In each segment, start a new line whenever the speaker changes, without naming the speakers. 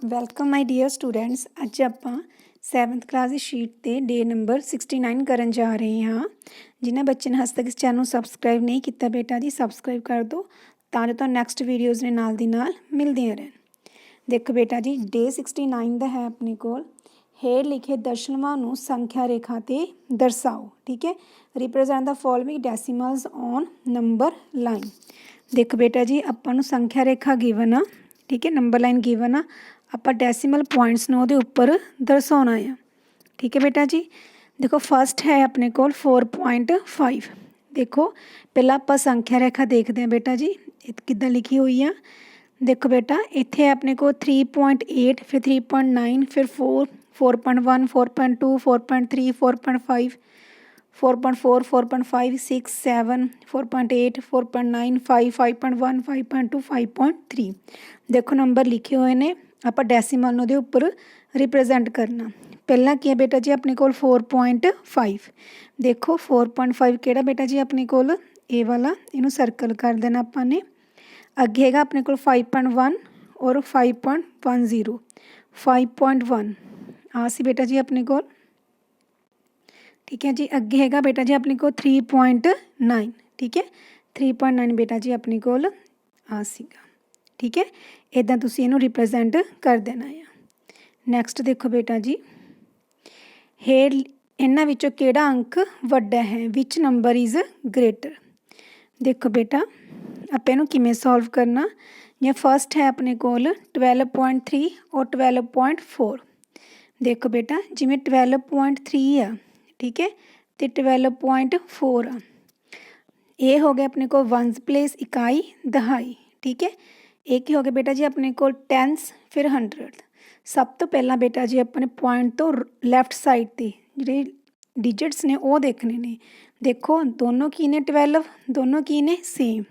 Welcome my dear students. ਅੱਜ ਆਪਾਂ 7th class ਦੀ sheet 'ਤੇ ਡੇ ਨੰਬਰ 69 ਕਰਨ ਜਾ ਰਹੇ ਹਾਂ। ਜਿਨ੍ਹਾਂ ਬੱਚੇ ਨੇ ਹਜੇ ਤੱਕ ਇਸ ਚੈਨਲ ਨੂੰ ਸਬਸਕ੍ਰਾਈਬ ਨਹੀਂ ਕੀਤਾ ਬੇਟਾ ਜੀ ਸਬਸਕ੍ਰਾਈਬ ਕਰ ਦਿਓ ਤਾਂ ਜੋ ਤੁਹਾਨੂੰ ਨੈਕਸਟ ਵੀਡੀਓਜ਼ ਨੇ ਨਾਲ ਦੀ ਨਾਲ ਮਿਲਦੀਆਂ ਰਹਿਣ। ਦੇਖੋ ਬੇਟਾ ਜੀ ਡੇ 69 ਦਾ ਹੈ ਆਪਣੇ ਕੋਲ। ਹੇਠ ਲਿਖੇ ਦਸ਼ਮਲਵਾਂ ਨੂੰ ਸੰਖਿਆ ਰੇਖਾ 'ਤੇ ਦਰਸਾਓ। ਠੀਕ ਹੈ, represent the following decimals on number line. ਦੇਖੋ ਬੇਟਾ ਜੀ ਆਪਾਂ ਨੂੰ ਸੰਖਿਆ ਰੇਖਾ ਗਿਵਨ ਆ, ਠੀਕ ਹੈ, ਨੰਬਰ ਲਾइन गिवन आ, ਆਪਾਂ ਡੈਸੀਮਲ ਪੁਆਇੰਟਸ ਨੂੰ ਉਹਦੇ ਉੱਪਰ ਦਰਸਾਉਣਾ ਆ। ਠੀਕ ਹੈ ਬੇਟਾ ਜੀ, ਦੇਖੋ ਫਸਟ ਹੈ ਆਪਣੇ ਕੋਲ 4.5। ਦੇਖੋ ਪਹਿਲਾਂ ਆਪਾਂ ਸੰਖਿਆ ਰੇਖਾ ਦੇਖਦੇ ਹਾਂ ਬੇਟਾ ਜੀ ਇਹ ਕਿੱਦਾਂ ਲਿਖੀ ਹੋਈ ਆ। ਦੇਖੋ ਬੇਟਾ ਇੱਥੇ ਆਪਣੇ ਕੋਲ 3.8 ਫਿਰ 3.9 ਫਿਰ 4 4.1 4.2 4.3 4.5 4.4 4.5 6 7 4.8 4.9 5 5.1 5.2 5.3 ਦੇਖੋ ਨੰਬਰ ਲਿਖੇ ਹੋਏ ਨੇ। ਆਪਾਂ ਡੈਸੀਮਲ ਨੂੰ ਉਹਦੇ ਉੱਪਰ ਰਿਪਰੈਜ਼ੈਂਟ ਕਰਨਾ। ਪਹਿਲਾਂ ਕੀ ਹੈ ਬੇਟਾ ਜੀ ਆਪਣੇ ਕੋਲ 4.5। ਦੇਖੋ 4.5 ਕਿਹੜਾ ਬੇਟਾ ਜੀ ਆਪਣੇ ਕੋਲ ਇਹ ਵਾਲਾ, ਇਹਨੂੰ ਸਰਕਲ ਕਰ ਦੇਣਾ ਆਪਾਂ ਨੇ। ਅੱਗੇ ਹੈਗਾ ਆਪਣੇ ਕੋਲ 5.1 ਔਰ 5.10 5.1 ਆ ਸੀ ਬੇਟਾ ਜੀ ਆਪਣੇ ਕੋਲ। ठीक है जी, अगे हैगा बेटा जी अपने को 3.9। ठीक है 3.9 बेटा जी अपने को आ सीगा। ठीक है इदा तुसी इहनूं रिप्रजेंट कर देना है। नैक्सट देखो बेटा जी हेठ इन्हां विचों किहड़ा अंक वड्डा है, विच नंबर इज़ ग्रेटर। देखो बेटा आपां इहनूं किवें सॉल्व करना। या फस्ट है अपने कोल 12.3 और 12.4। देखो बेटा जिवें 12.3 आ, ठीक है, तो 12.4 आ, ये हो गया अपने को वंस प्लेस इकाई दहाई। ठीक है ये की हो गया बेटा जी अपने को टेंस फिर 100। सब तो पहला बेटा जी अपने पॉइंट तो लैफ्ट साइड ते जिहड़े डिजिट्स ने वो देखने ने। देखो दोनों की ने 12, दोनों की ने सेम।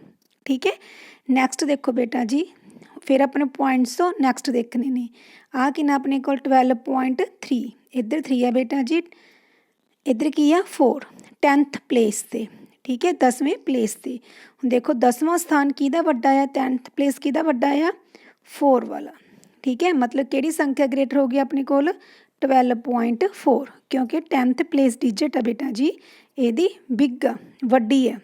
ठीक है नैक्सट देखो बेटा जी फिर अपने पॉइंट्स तो नैक्सट देखने ने। आ कि ना अपने को 12.3 इधर 3 है बेटा जी, इधर की है 4 10th प्लेस ते। ठीक है 10वें प्लेस ते। देखो 10वां स्थान किहदा वड्डा है, 10th प्लेस किहदा वड्डा है 4 वाला। ठीक है मतलब किहड़ी संख्या ग्रेटर होगी अपने कोल 12.4 क्योंकि 10th प्लेस डिजिट है बेटा जी इहदी बिग आ वड्डी है।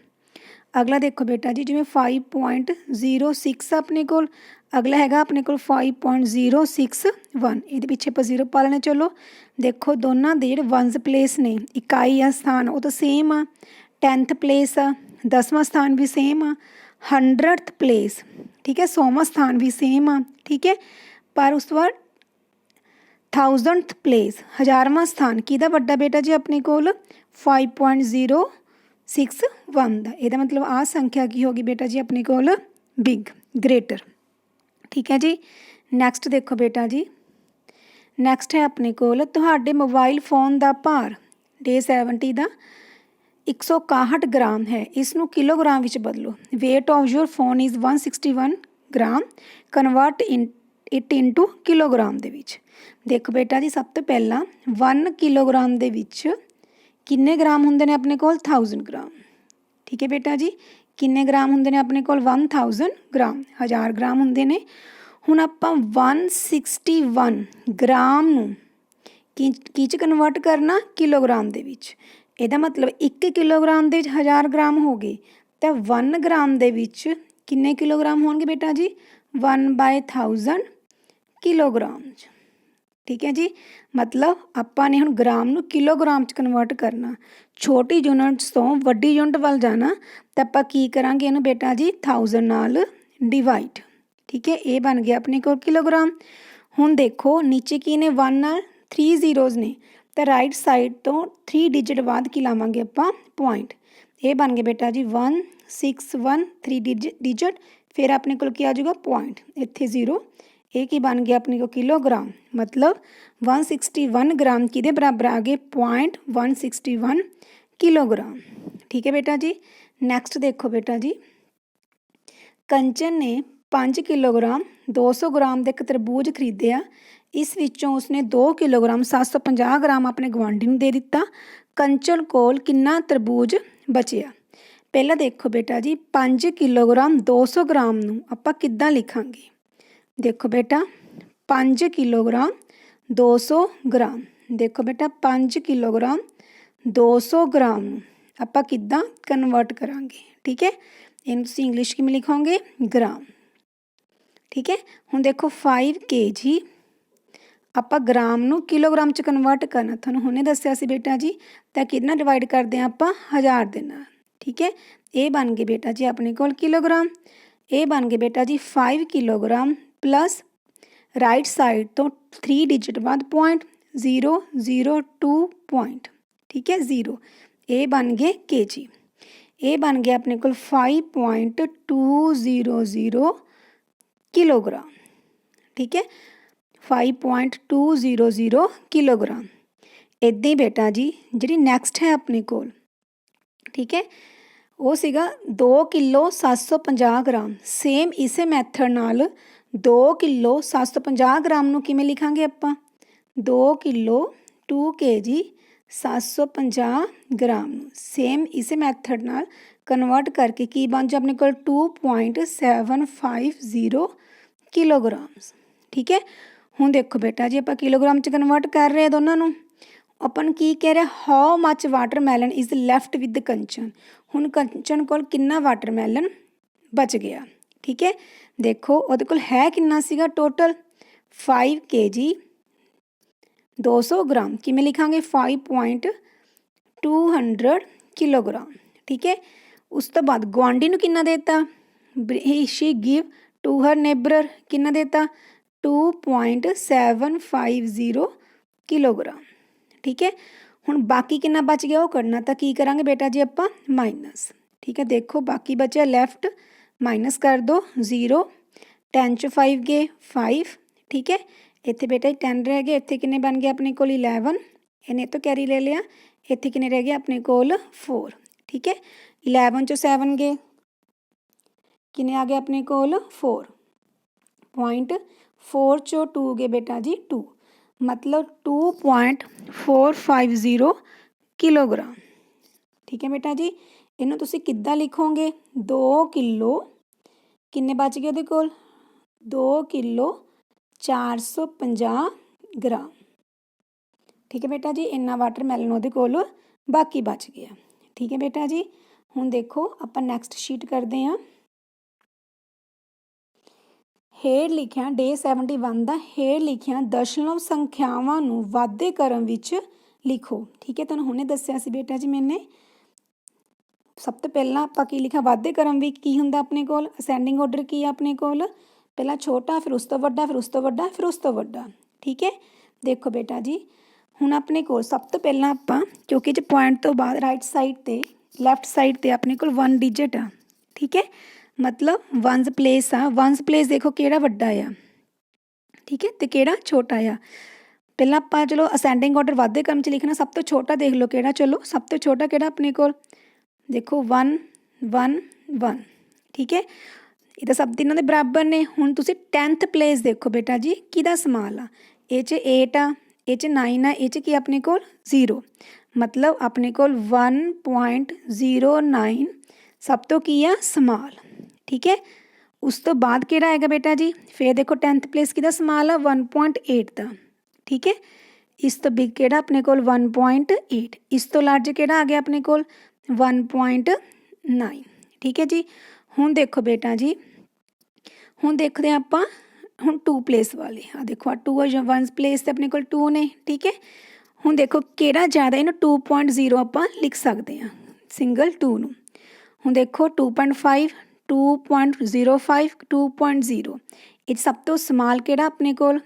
अगला देखो बेटा जी जिवें 5.06 अपने कोल, अगला हैगा अपने कोल 5.061। ये पिछे आप 0 पा लेने। चलो देखो दोनों के जो वंस प्लेस ने इकाई आ स्थान वो तो सेम आ, 10th प्लेस आ, 10वां स्थान भी सेम आ, 100th प्लेस ठीक है 100वां स्थान भी सेम आ। ठीक है पर उस तो बाद 1000th प्लेस 1000वां स्थान किहदा वड्डा बेटा जी अपने कोल 5.061 दा। इहदा मतलब आ संख्या की होगी बेटा जी अपने कोल बिग ग्रेटर। ठीक है जी नैक्सट देखो बेटा जी नैक्सट है अपने कोल तुहाडे मोबाइल फोन का भार डे 70 का 161 ग्राम है, इसनूं किलोग्राम विच बदलो। Weight of your phone is 161 gram, convert it into kilogram दे विच। देखो बेटा जी सब तो पहला 1 किलोग्राम दे विच किन्ने ग्राम हुंदे ने अपने कोल 1000 ग्राम। ठीक है बेटा जी किन्ने ग्राम हुंदे ने अपने कोल 1000 ग्राम, 1000 ग्राम हुंदे ने। हुण आपां 161 ग्राम नूं की कन्वर्ट करना किलोग्राम दे विच। इहदा मतलब 1 किलोग्राम दे 1000 ग्राम हो गए तो 1 ग्राम दे विच किन्ने किलोग्राम होणगे बेटा जी 1/1000 किलोग्राम। ठीक है जी मतलब आपां ने हुण ग्राम नूं किलोग्राम च कन्वर्ट करना। छोटी यूनिट्स तो वड्डी यूनिट वल जाना तो आपां की करांगे इहनूं बेटा जी 1000 नाल डिवाइड। ठीक है ये बन गया अपने को किलोग्राम। हुण देखो नीचे की ने 1 नाल 3 जीरोज़ ने तो राइट साइड तो 3 डिजिट बाद की लावांगे आपां पॉइंट। ये बन गया बेटा जी 161 3 डिजिट फिर अपने को क्या आ जाएगा पॉइंट इत्थे 0। ये की बन गया अपने को किलोग्राम मतलब 161 ग्राम किहदे बराबर आ गए 0.161 किलोग्राम। ठीक है बेटा जी नैक्सट देखो बेटा जी कंचन ने 5 किलोग्राम 200 ग्राम के एक तरबूज खरीदे। इस विचों उसने 2 किलोग्राम 750 ग्राम अपने गवांढी नूं दे दिता। कंचन कोल कितना तरबूज बचिया। पहला देखो बेटा जी 5 किलोग्राम 200 ग्राम नूं आपां किद्दां लिखांगे। देखो बेटा 5 किलोग्राम 200 ग्राम। देखो बेटा 5 किलोग्राम 200 ग्राम ਨੂੰ ਆਪਾਂ ਕਿੱਦਾਂ ਕਨਵਰਟ ਕਰਾਂਗੇ। ठीक है, ਇਹਨੂੰ ਤੁਸੀਂ ਇੰਗਲਿਸ਼ ਕਿਵੇਂ ਲਿਖੋਗੇ, ग्राम। ठीक है, ਹੁਣ ਦੇਖੋ 5 kg ਆਪਾਂ ग्राम ਨੂੰ किलोग्राम 'ਚ ਕਨਵਰਟ ਕਰਨਾ। ਤੁਹਾਨੂੰ ਹੁਣੇ ਦੱਸਿਆ ਸੀ बेटा जी, ਤਾਂ ਕਿਹਦੇ ਨਾਲ ਡਿਵਾਈਡ ਕਰਦੇ ਹਾਂ ਆਪਾਂ, 1000 ਦੇ ਨਾਲ। ठीक है, ਇਹ ਬਣ ਗਏ बेटा जी ਆਪਣੇ ਕੋਲ किलोग्राम। ਇਹ ਬਣ ਗਏ बेटा जी 5 किलोग्राम प्लस राइट साइड तो 3 डिजिट बाद .002 पॉइंट। ठीक है, 0। ये बन गए kg। ये बन गया अपने को 5.200 किलोग्राम। ठीक है, 5.200 किलोग्राम। इदां ही बेटा जी जी नैक्सट है अपने को, ठीक है, वो सीगा 2 किलो 750 ग्राम। सेम इसे मैथड नाल 2 किलो 750 ग्राम नूं किवें लिखांगे आपां, 2 किलो 2 kg 750 ग्राम नूं सेम इसे मैथड नाल कन्वर्ट करके की बन जा अपने कोल 2.750 किलोग्राम्स। ठीक है, हुण देखो बेटा जी आपां किलोग्राम च कन्वर्ट कर रहे हैं दोनों नूं। अपन की कह रहे, how much watermelon is left with Kanchan. हुण कंचन कोल कितना वाटरमैलन बच गया। ठीक है, देखो उहदे कोल है कितना सीगा टोटल 5 kg 200 ग्राम। किमें लिखांगे 5.200 किलोग्राम। ठीक है, उस तो बाद गुआंढी नूं कितना देता, she give to her neighbour कितना देता 2.750 किलोग्राम। ठीक है, हुण बाकी कितना बच गया वो करना, तो की करांगे बेटा जी आपां माइनस। ठीक है, देखो बाकी बचा लैफ्ट, माइनस कर दो 0। 10 च 5 गए 5। ठीक है, इत्थे बेटा 10 रह गए, इत्थे किन्ने बन गए अपने कोल 11। इन्हें तो कैरी ले लिया, इत्थे किन्ने रह गए अपने कोल 4। ठीक है, 11 च 7 गए, किन्ने आ गए अपने कोल 4.4 चो 2 गए बेटा जी 2, मतलब 2.450 किलोग्राम। ठीक है बेटा जी, इन्हों तुसी किद्दां लिखोगे, 2 किलो किन्ने बच गए उहदे कोल 2 किलो 450 ग्राम। ठीक है बेटा जी, इन्ना वाटरमैलन उहदे कोल बाकी बच गया। ठीक है बेटा जी, हुण देखो आपां नैक्सट शीट करते हैं। हेठ लिखिया डे 71 का हेठ लिखिया दशमलव संख्यावां नूं वाधे क्रम विच लिखो। ठीक है, तुहानूं हुणे दस्सिया सी बेटा जी मैंने, सब तो पहला आपां की लिखा वाधे क्रम विच की हुंदा अपने कोल, असेंडिंग ऑर्डर की है अपने कोल, पहला छोटा फिर उस तो वड्डा फिर उस तो वड्डा फिर उस तो वड्डा। ठीक है, देखो बेटा जी हुण अपने कोल सब तो पहला आपां क्योंकि जे पॉइंट तो बाद राइट साइड ते लैफ्ट साइड ते अपने कोल 1 डिजिट आ। ठीक है, मतलब वंस प्लेस आ, वंस प्लेस देखो किहड़ा वड्डा आ, ठीक है, तो किहड़ा छोटा आ। पहला आपां चलो असेंडिंग ऑर्डर वाधे क्रम च लिखना, सब तो छोटा देख लो किहड़ा, चलो सब तो छोटा किहड़ा अपने कोल देखो 1 1 1। ठीक है, ये तो सब तीनों के बराबर ने। हुण तुसीं 10th प्लेस देखो बेटा जी किहदा समाल आ, ए च 8 आ, ए च 9 आ, ए च की अपने कोल 0, मतलब अपने कोल 1.09 सब तो की आ समाल। ठीक है, उस तो बाद किहड़ा आएगा बेटा जी, फिर देखो 10th प्लेस किहदा समाल आ 1.8 का। ठीक है, इस तो बिग किहड़ा अपने कोल 1.8, इस तो लार्ज किहड़ा आ गया अपने कोल 1.9। ठीक है जी, हुण देखो बेटा जी, हुण देखते हैं आपां हुण 2 प्लेस वाले, आ देखो आ 2 है, 1 प्लेस ते अपने कोल 2 ने। ठीक है, हुण देखो किहड़ा ज़्यादा, इन्हूं 2.0 आपां लिख सकते हैं सिंगल 2 नूं। हुण देखो 2.5 2.05 2.0, ये सब तो समाल किहड़ा अपने कोल।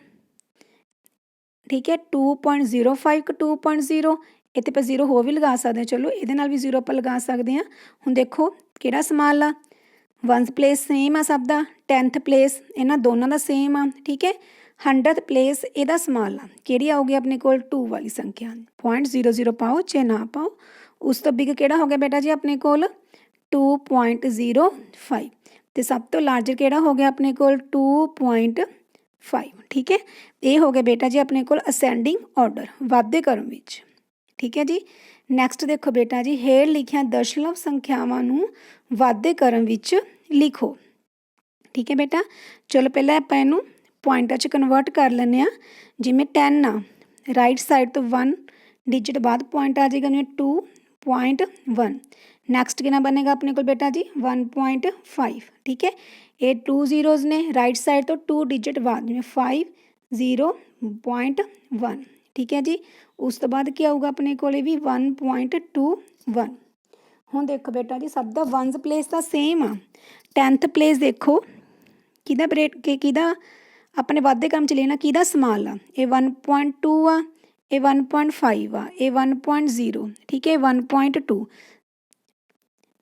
ठीक है, 2.05 2.0, इत्थे पर 0 होर भी लगा सकते हैं, चलो ये भी 0 आपां लगा सकते हैं। हुण देखो किहड़ा समाल आ, 1th प्लेस सेम आ सब दा, 10th प्लेस इन्हां दोनों का सेम आ। ठीक है, 100th प्लेस इहदा समाल आ, किहड़ी आऊगी अपने कोल 2 वाली संख्या, 0.00 पाओ चाहे ना पाओ। उस तो बिग किहड़ा हो गया बेटा जी अपने कोल 2.05, तो सब तो लार्जर किहड़ा हो गया अपने कोल 2.5। ठीक है, ये हो गया बेटा जी अपने कोल असेंडिंग ऑर्डर वाधे क्रम विच। ठीक है जी, नैक्सट देखो बेटा जी हेठ लिखिया दशमलव संख्यावां नूं वाधे क्रम विच लिखो। ठीक है बेटा, चलो पहले आपां इहनूं ਪੁਆਇੰਟਾਂ 'ਚ ਕਨਵਰਟ ਕਰ ਲੈਂਦੇ ਹਾਂ। ਜਿਵੇਂ 10 ਆ, ਰਾਈਟ ਸਾਈਡ ਤੋਂ 1 ਡਿਜਿਟ ਬਾਅਦ ਪੁਆਇੰਟ ਆ ਜਾਏਗਾ, ਜਿਵੇਂ 2.1। ਨੈਕਸਟ ਕਿੰਨਾ ਬਣੇਗਾ ਆਪਣੇ ਕੋਲ ਬੇਟਾ ਜੀ 1.5। ਠੀਕ ਹੈ, ਇਹ 2 ਜ਼ੀਰੋਜ਼ ਨੇ, ਰਾਈਟ ਸਾਈਡ ਤੋਂ 2 ਡਿਜਿਟ ਬਾਅਦ ਜਿਵੇਂ 50.1। ਠੀਕ ਹੈ ਜੀ, ਉਸ ਤੋਂ ਬਾਅਦ ਕੀ ਆਊਗਾ ਆਪਣੇ ਕੋਲ ਵੀ 1.21। ਹੁਣ ਦੇਖੋ ਬੇਟਾ ਜੀ ਸਭ ਦਾ ਵਨਸ ਪਲੇਸ ਤਾਂ ਸੇਮ ਆ। 10th ਪਲੇਸ ਦੇਖੋ ਕਿਹਦਾ ਕਿਹਦਾ ਆਪਣੇ ਵਾਧੇ ਕੰਮ 'ਚ ਲੈਣਾ, ਕਿਹਦਾ ਸਮਾਲ ਆ, ਇਹ 1.2 ਆ, ਇਹ 1.5 ਆ, ਇਹ 1.0। ਠੀਕ ਹੈ, 1.2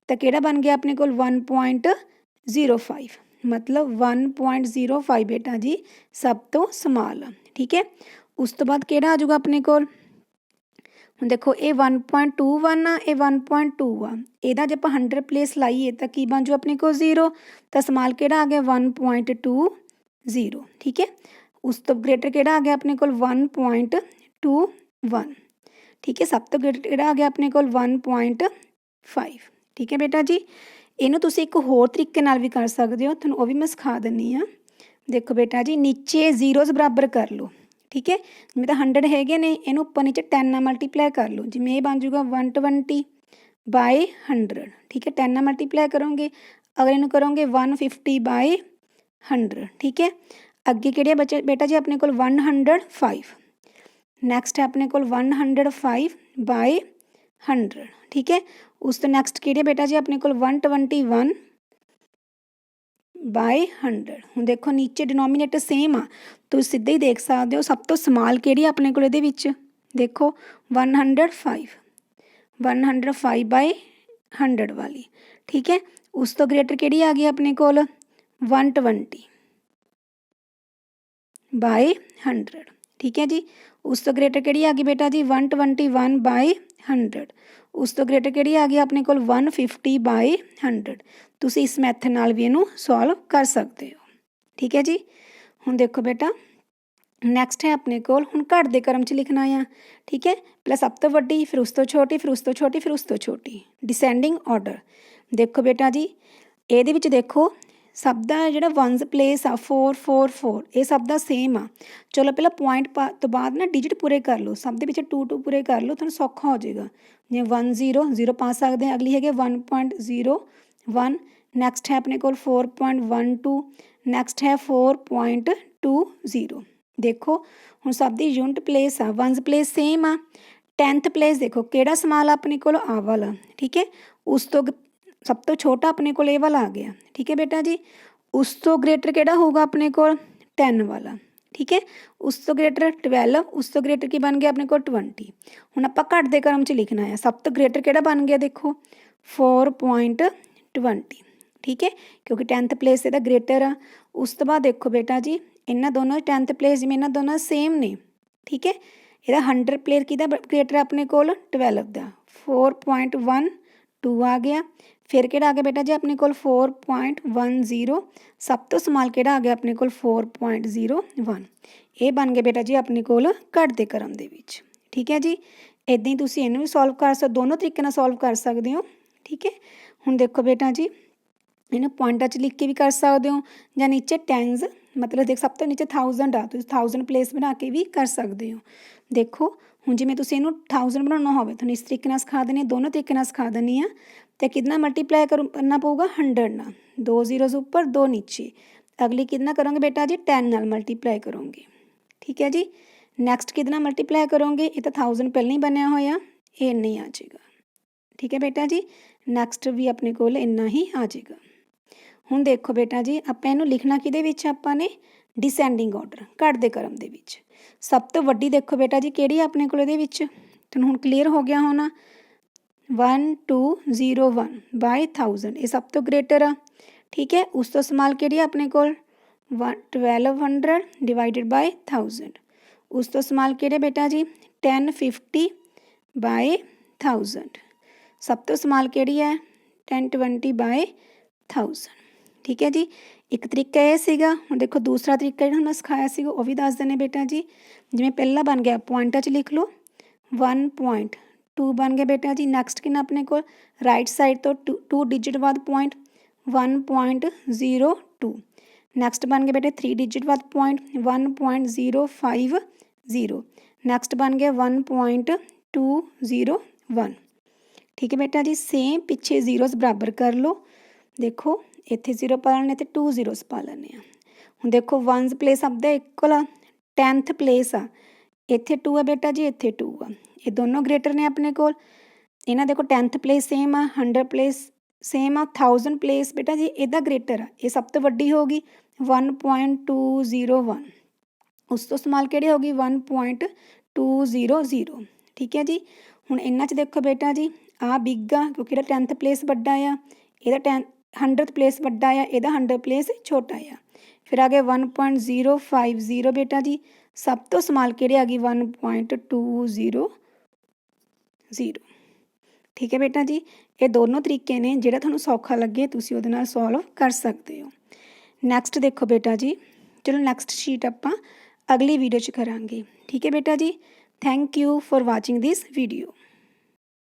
ਤਾਂ ਕਿਹੜਾ ਬਣ ਗਿਆ ਆਪਣੇ ਕੋਲ 1.05, ਮਤਲਬ 1.05 ਬੇਟਾ ਜੀ ਸਭ ਤੋਂ ਸਮਾਲ ਆ। ਠੀਕ ਹੈ, ਉਸ ਤੋਂ ਬਾਅਦ ਕਿਹੜਾ ਆ ਜਾਊਗਾ ਆਪਣੇ ਕੋਲ, ਹੁਣ ਦੇਖੋ ਇਹ 1.21 ਆ, ਇਹ 1.2 ਆ, ਇਹਦਾ ਜੇ ਆਪਾਂ 100 ਪਲੇਸ ਲਾਈਏ ਤਾਂ ਕੀ ਬਣ ਜੂ ਆਪਣੇ ਕੋਲ 0, ਤਾਂ ਸਮਾਲ ਕਿਹੜਾ ਆ ਗਿਆ 1.20। ਠੀਕ ਹੈ, ਉਸ ਤੋਂ ਗ੍ਰੇਟਰ ਕਿਹੜਾ ਆ ਗਿਆ ਆਪਣੇ ਕੋਲ 1.21। ਠੀਕ ਹੈ, ਸਭ ਤੋਂ ਗ੍ਰੇਟਰ ਕਿਹੜਾ ਆ ਗਿਆ ਆਪਣੇ ਕੋਲ 1.5। ਠੀਕ ਹੈ ਬੇਟਾ ਜੀ, ਇਹਨੂੰ ਤੁਸੀਂ ਇੱਕ ਹੋਰ ਤਰੀਕੇ ਨਾਲ ਵੀ ਕਰ ਸਕਦੇ ਹੋ, ਤੁਹਾਨੂੰ ਉਹ ਵੀ ਮੈਂ ਸਿਖਾ ਦਿੰਦੀ ਹਾਂ। ਦੇਖੋ ਬੇਟਾ ਜੀ ਨੀਚੇ ਜ਼ੀਰੋਜ਼ ਬਰਾਬਰ ਕਰ ਲਓ। ਠੀਕ ਹੈ, ਜਿਵੇਂ ਤਾਂ 100 ਹੈਗੇ ਨੇ, ਇਹਨੂੰ ਉੱਪਰ ਨੀਚੇ 10 ਨਾਲ ਮਲਟੀਪਲਾਈ ਕਰ ਲਓ, ਜਿਵੇਂ ਇਹ ਬਣ ਜੂਗਾ 120/100। ਠੀਕ ਹੈ, 10 ਨਾਲ ਮਲਟੀਪਲਾਈ ਕਰੋਗੇ, ਅਗਰ ਇਹਨੂੰ ਕਰੋਗੇ 150/100। ਠੀਕ ਹੈ, ਅੱਗੇ ਕਿਹੜੇ ਬੱਚੇ ਬੇਟਾ ਜੀ ਆਪਣੇ ਕੋਲ 105। ਨੈਕਸਟ ਹੈ ਆਪਣੇ ਕੋਲ 105/100। ਠੀਕ ਹੈ, ਉਸ ਤੋਂ ਨੈਕਸਟ ਕਿਹੜੇ ਬੇਟਾ ਜੀ ਆਪਣੇ ਕੋਲ 121/100। ਹੁਣ ਦੇਖੋ ਨੀਚੇ ਡਿਨੋਮੀਨੇਟਰ ਸੇਮ ਆ, ਤੁਸੀਂ ਸਿੱਧਾ ਹੀ ਦੇਖ ਸਕਦੇ ਹੋ। ਸਭ ਤੋਂ ਸਮਾਲ ਕਿਹੜੀ ਆਪਣੇ ਕੋਲ ਇਹਦੇ ਵਿੱਚ, ਦੇਖੋ 105/100 ਵਾਲੀ। ਠੀਕ ਹੈ, ਉਸ ਤੋਂ ਗ੍ਰੇਟਰ ਕਿਹੜੀ ਆ ਗਈ ਆਪਣੇ ਕੋਲ 120/100। ਠੀਕ ਹੈ ਜੀ, ਉਸ ਤੋਂ ਗ੍ਰੇਟਰ ਕਿਹੜੀ ਆ ਗਈ ਬੇਟਾ ਜੀ 121/100। ਉਸ ਤੋਂ ਗ੍ਰੇਟਰ ਕਿਹੜੀ ਆ ਗਈ ਆਪਣੇ ਕੋਲ 150/100। ਤੁਸੀਂ ਇਸ ਮੈਥਡ ਨਾਲ ਵੀ ਇਹਨੂੰ ਸੋਲਵ ਕਰ ਸਕਦੇ ਹੋ। ਠੀਕ ਹੈ ਜੀ, ਹੁਣ ਦੇਖੋ ਬੇਟਾ ਨੈਕਸਟ ਹੈ ਆਪਣੇ ਕੋਲ, ਹੁਣ ਘੱਟ ਦੇ ਕ੍ਰਮ 'ਚ ਲਿਖਣਾ ਆ। ਠੀਕ ਹੈ, ਪਹਿਲਾਂ ਸਭ ਤੋਂ ਵੱਡੀ, ਫਿਰ ਉਸ ਤੋਂ ਛੋਟੀ, ਫਿਰ ਉਸ ਤੋਂ ਛੋਟੀ, ਫਿਰ ਉਸ ਤੋਂ ਛੋਟੀ, ਡਿਸੈਂਡਿੰਗ ਆਰਡਰ। ਦੇਖੋ ਬੇਟਾ ਜੀ ਇਹਦੇ ਵਿੱਚ ਦੇਖੋ ਸਭ ਦਾ ਜਿਹੜਾ ਵਨਸ ਪਲੇਸ ਆ 444, ਇਹ ਸਭ ਦਾ ਸੇਮ ਆ। ਚਲੋ ਪਹਿਲਾਂ ਪੁਆਇੰਟ ਤੋਂ ਬਾਅਦ ਨਾ ਡਿਜਿਟ ਪੂਰੇ ਕਰ ਲਓ, ਸਭ ਦੇ ਵਿੱਚ 2 ਪੂਰੇ ਕਰ ਲਓ, ਤੁਹਾਨੂੰ ਸੌਖਾ ਹੋ ਜਾਏਗਾ। ਜਿਵੇਂ 10 ਪਾ ਸਕਦੇ ਹਾਂ, ਅਗਲੀ ਹੈਗੀ 1.01। ਨੈਕਸਟ ਹੈ ਆਪਣੇ ਕੋਲ 4.12, ਨੈਕਸਟ ਹੈ 4.20। ਦੇਖੋ ਹੁਣ ਸਭ ਦੀ ਯੂਨਿਟ ਪਲੇਸ ਆ, ਵਨਸ ਪਲੇਸ ਸੇਮ ਆ। 10th ਪਲੇਸ ਦੇਖੋ ਕਿਹੜਾ ਸਮਾਲ ਆਪਣੇ ਕੋਲ ਆ ਵਾਲਾ। ਠੀਕ ਹੈ, ਉਸ ਤੋਂ ਸਭ ਤੋਂ ਛੋਟਾ ਆਪਣੇ ਕੋਲ ਇਹ ਵਾਲਾ ਆ ਗਿਆ। ਠੀਕ ਹੈ ਬੇਟਾ ਜੀ, ਉਸ ਤੋਂ ਗ੍ਰੇਟਰ ਕਿਹੜਾ ਹੋਊਗਾ ਆਪਣੇ ਕੋਲ 10 ਵਾਲਾ। ਠੀਕ ਹੈ, ਉਸ ਤੋਂ ਗ੍ਰੇਟਰ 12, ਉਸ ਤੋਂ ਗ੍ਰੇਟਰ ਕੀ ਬਣ ਗਿਆ ਆਪਣੇ ਕੋਲ 20। ਹੁਣ ਆਪਾਂ ਘੱਟ ਦੇ ਕ੍ਰਮ 'ਚ ਲਿਖਣਾ ਹੈ। ਸਭ ਤੋਂ ਗ੍ਰੇਟਰ ਕਿਹੜਾ ਬਣ ਗਿਆ ਦੇਖੋ 4.20। ਠੀਕ ਹੈ, ਕਿਉਂਕਿ 10th ਪਲੇਸ ਇਹਦਾ ਗ੍ਰੇਟਰ ਆ। ਉਸ ਤੋਂ ਬਾਅਦ ਦੇਖੋ ਬੇਟਾ ਜੀ ਇਹਨਾਂ ਦੋਨੋਂ 10th ਪਲੇਸ ਜਿਵੇਂ ਇਹਨਾਂ ਦੋਨਾਂ ਸੇਮ ਨੇ। ਠੀਕ ਹੈ, ਇਹਦਾ 100 ਪਲੇਸ ਕਿਹਦਾ ਗ੍ਰੇਟਰ ਆਪਣੇ ਕੋਲ 12 ਦਾ, 4.12 ਆ ਗਿਆ। ਫਿਰ ਕਿਹੜਾ ਆ ਗਿਆ ਬੇਟਾ ਜੀ ਆਪਣੇ ਕੋਲ 4.10। ਸਭ ਤੋਂ ਸਮਾਲ ਕਿਹੜਾ ਆ ਗਿਆ ਆਪਣੇ ਕੋਲ 4.01। ਇਹ ਬਣ ਗਿਆ ਬੇਟਾ ਜੀ ਆਪਣੇ ਕੋਲ ਘੱਟ ਦੇ ਕ੍ਰਮ ਦੇ ਵਿੱਚ। ਠੀਕ ਹੈ ਜੀ, ਇੱਦਾਂ ਹੀ ਤੁਸੀਂ ਇਹਨੂੰ ਵੀ ਸੋਲਵ ਕਰ ਸਕਦੇ, ਦੋਨੋਂ ਤਰੀਕੇ ਨਾਲ ਸੋਲਵ ਕਰ ਸਕਦੇ ਹੋ। ਠੀਕ ਹੈ, ਹੁਣ ਦੇਖੋ ਬੇਟਾ ਜੀ ਇਹਨੂੰ ਪੁਆਇੰਟਾਂ 'ਚ ਲਿਖ ਕੇ ਵੀ ਕਰ ਸਕਦੇ ਹੋ, ਜਾਂ ਨੀਚੇ ਟੈਨਸ ਮਤਲਬ ਦੇਖ ਸਭ ਤੋਂ ਨੀਚੇ 1000 ਆ, ਤੁਸੀਂ 1000 ਪਲੇਸ ਬਣਾ ਕੇ ਵੀ ਕਰ ਸਕਦੇ ਹੋ। ਦੇਖੋ ਹੁਣ ਜਿਵੇਂ ਤੁਸੀਂ ਇਹਨੂੰ 1000 ਬਣਾਉਣਾ ਹੋਵੇ, ਤੁਹਾਨੂੰ ਇਸ ਤਰੀਕੇ ਨਾਲ ਸਿਖਾ ਦਿੰਦੀ ਹਾਂ, ਦੋਨੋਂ ਤਰੀਕੇ ਨਾਲ ਸਿਖਾ ਦਿੰਦੀ ਹਾਂ। ਅਤੇ ਕਿਹਦੇ ਨਾਲ ਮਲਟੀਪਲਾਈ ਕਰਨਾ ਪਊਗਾ 100 ਨਾਲ, 2 ਜ਼ੀਰੋਜ਼ ਉੱਪਰ 2 ਨੀਚੇ। ਅਗਲੀ ਕਿਹਦੇ ਨਾਲ ਕਰੋਗੇ ਬੇਟਾ ਜੀ 10 ਨਾਲ ਮਲਟੀਪਲਾਈ ਕਰੋਗੇ। ਠੀਕ ਹੈ ਜੀ, ਨੈਕਸਟ ਕਿਹਦੇ ਨਾਲ ਮਲਟੀਪਲਾਈ ਕਰੋਗੇ, ਇਹ ਤਾਂ 1000 ਪਹਿਲਾਂ ਹੀ ਬਣਿਆ ਹੋਇਆ, ਇਹ ਇੰਨਾ ਹੀ ਆ ਜਾਏਗਾ। ਠੀਕ ਹੈ ਬੇਟਾ ਜੀ, ਨੈਕਸਟ ਵੀ ਆਪਣੇ ਕੋਲ ਇੰਨਾ ਹੀ ਆ ਜਾਏਗਾ। ਹੁਣ ਦੇਖੋ ਬੇਟਾ ਜੀ ਆਪਾਂ ਇਹਨੂੰ ਲਿਖਣਾ ਕਿਹਦੇ ਵਿੱਚ, ਆਪਾਂ ਨੇ ਡਿਸੈਂਡਿੰਗ ਆਰਡਰ ਘੱਟ ਦੇ ਕ੍ਰਮ ਦੇ ਵਿੱਚ। ਸਭ ਤੋਂ ਵੱਡੀ ਦੇਖੋ ਬੇਟਾ ਜੀ ਕਿਹੜੀ ਆਪਣੇ ਕੋਲ ਇਹਦੇ ਵਿੱਚ, ਤੁਹਾਨੂੰ ਹੁਣ ਕਲੀਅਰ ਹੋ ਗਿਆ ਹੋਣਾ 1201/1000, ਇਹ ਸਭ ਤੋਂ ਗ੍ਰੇਟਰ ਆ। ਠੀਕ ਹੈ, ਉਸ ਤੋਂ ਸਮਾਲ ਕਿਹੜੀ ਆ ਆਪਣੇ ਕੋਲ 1200 ਡਿਵਾਈਡਡ ਬਾਈ 1000। ਉਸ ਤੋਂ ਸਮਾਲ ਕਿਹੜੇ ਬੇਟਾ ਜੀ 1050/1000। ਸਭ ਤੋਂ ਸਮਾਲ ਕਿਹੜੀ ਹੈ 1020/1000। ਠੀਕ ਹੈ ਜੀ, ਇੱਕ ਤਰੀਕਾ ਇਹ ਸੀਗਾ। ਹੁਣ ਦੇਖੋ ਦੂਸਰਾ ਤਰੀਕਾ ਜਿਹੜਾ ਮੈਂ ਸਿਖਾਇਆ ਸੀਗਾ ਉਹ ਵੀ ਦੱਸ ਦਿੰਦੇ ਬੇਟਾ ਜੀ। ਜਿਵੇਂ ਪਹਿਲਾਂ ਬਣ ਗਿਆ ਪੁਆਇੰਟਾਂ 'ਚ ਲਿਖ ਲਓ 1.2 ਬਣ ਗਿਆ ਬੇਟਾ ਜੀ। ਨੈਕਸਟ ਕਿੰਨਾ ਆਪਣੇ ਕੋਲ ਰਾਈਟ ਸਾਈਡ ਤੋਂ 2 ਡਿਜਿਟ ਬਾਅਦ ਪੁਆਇੰਟ 1.02। ਨੈਕਸਟ ਬਣ ਗਿਆ ਬੇਟੇ 3 ਡਿਜਿਟ ਬਾਅਦ ਪੁਆਇੰਟ 1.050। ਨੈਕਸਟ ਬਣ ਗਿਆ 1.201। ठीक है बेटा जी। सेम पिछे जीरोस बराबर कर लो। देखो इत्थे जीरो पा लेने ते 2 जीरोस पा लेने हुण देखो वनस प्लेस आपदा इक्वल आ, 10th प्लेस आ, इत्थे 2 है बेटा जी, इत्थे 2 आ, ये दोनों ग्रेटर ने अपने कोल। इन्हां देखो 10th प्लेस सेम आ, 100 प्लेस सेम आ, 1000 प्लेस बेटा जी इहदा ग्रेटर आ, ये सब तो वड्डी होगी 1.201। उस तो स्माल किहड़ी होगी 1.200। ठीक है जी। हुण इन्हां च देखो बेटा जी आ बिग आ क्योंकि इहदा 10th प्लेस वड्डा आ, इहदा 100th प्लेस वड्डा आ, इहदा 100 प्लेस छोटा आ। फिर आ गया 1.050 बेटा जी, सब तो स्माल किहड़ी आ गई 1.200। ठीक है बेटा जी। ये दोनों तरीके ने जिहड़ा तुहानूं सौखा लगे तुसीं उहदे नाल सॉल्व कर सकते हो। नैक्सट देखो बेटा जी, चलो नैक्सट शीट आपां अगली वीडियो च करांगे। ठीक है बेटा जी। Thank you for watching this video.